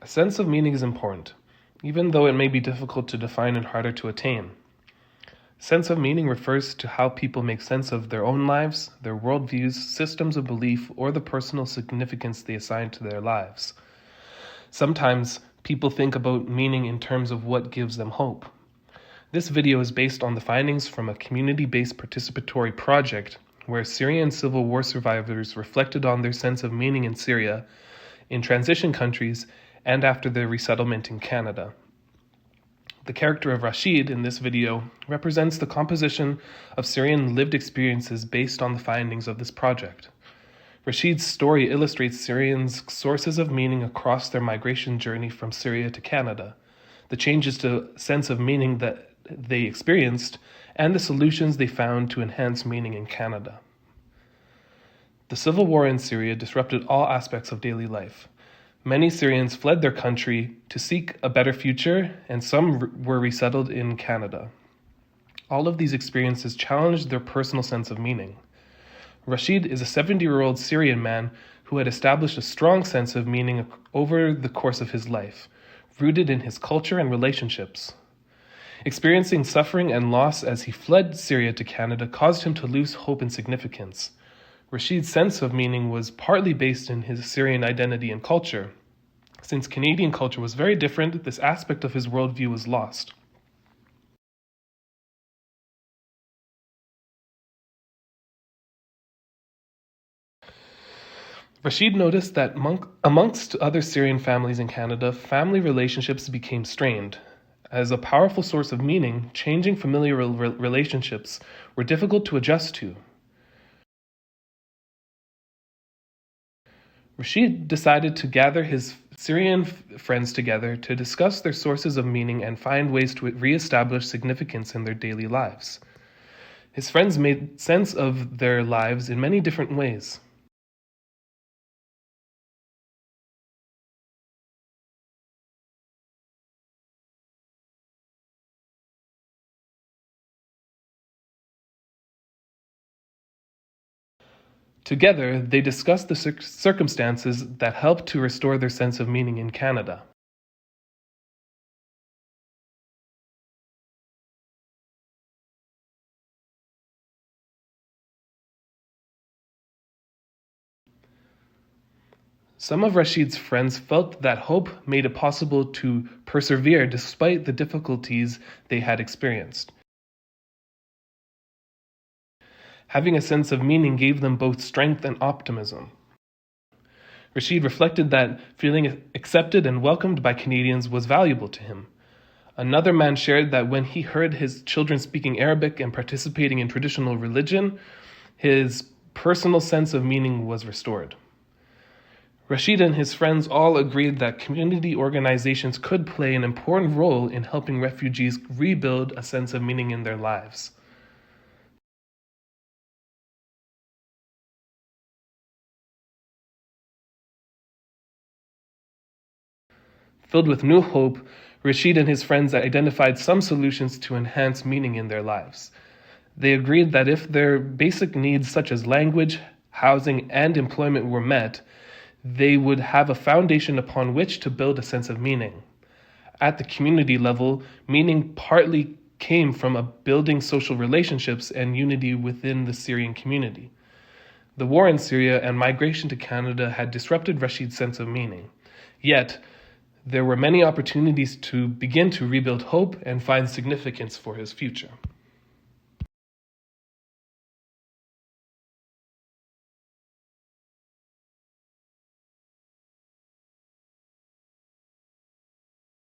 A sense of meaning is important, even though it may be difficult to define and harder to attain. Sense of meaning refers to how people make sense of their own lives, their worldviews, systems of belief, or the personal significance they assign to their lives. Sometimes people think about meaning in terms of what gives them hope. This video is based on the findings from a community-based participatory project where Syrian civil war survivors reflected on their sense of meaning in Syria, in transition countries, and after their resettlement in Canada. The character of Rashid in this video represents the composition of Syrian lived experiences based on the findings of this project. Rashid's story illustrates Syrians' sources of meaning across their migration journey from Syria to Canada, the changes to sense of meaning that they experienced, and the solutions they found to enhance meaning in Canada. The civil war in Syria disrupted all aspects of daily life. Many Syrians fled their country to seek a better future, and some were resettled in Canada. All of these experiences challenged their personal sense of meaning. Rashid is a 70-year-old Syrian man who had established a strong sense of meaning over the course of his life, rooted in his culture and relationships. Experiencing suffering and loss as he fled Syria to Canada caused him to lose hope and significance. Rashid's sense of meaning was partly based in his Syrian identity and culture. Since Canadian culture was very different, this aspect of his worldview was lost. Rashid noticed that amongst other Syrian families in Canada, family relationships became strained. As a powerful source of meaning, changing familial relationships were difficult to adjust to. Rashid decided to gather his Syrian friends together to discuss their sources of meaning and find ways to re-establish significance in their daily lives. His friends made sense of their lives in many different ways. Together, they discussed the circumstances that helped to restore their sense of meaning in Canada. Some of Rashid's friends felt that hope made it possible to persevere despite the difficulties they had experienced. Having a sense of meaning gave them both strength and optimism. Rashid reflected that feeling accepted and welcomed by Canadians was valuable to him. Another man shared that when he heard his children speaking Arabic and participating in traditional religion, his personal sense of meaning was restored. Rashid and his friends all agreed that community organizations could play an important role in helping refugees rebuild a sense of meaning in their lives. Filled with new hope, Rashid and his friends identified some solutions to enhance meaning in their lives. They agreed that if their basic needs such as language, housing, and employment were met, they would have a foundation upon which to build a sense of meaning. At the community level, meaning partly came from building social relationships and unity within the Syrian community. The war in Syria and migration to Canada had disrupted Rashid's sense of meaning. Yet, there were many opportunities to begin to rebuild hope and find significance for his future.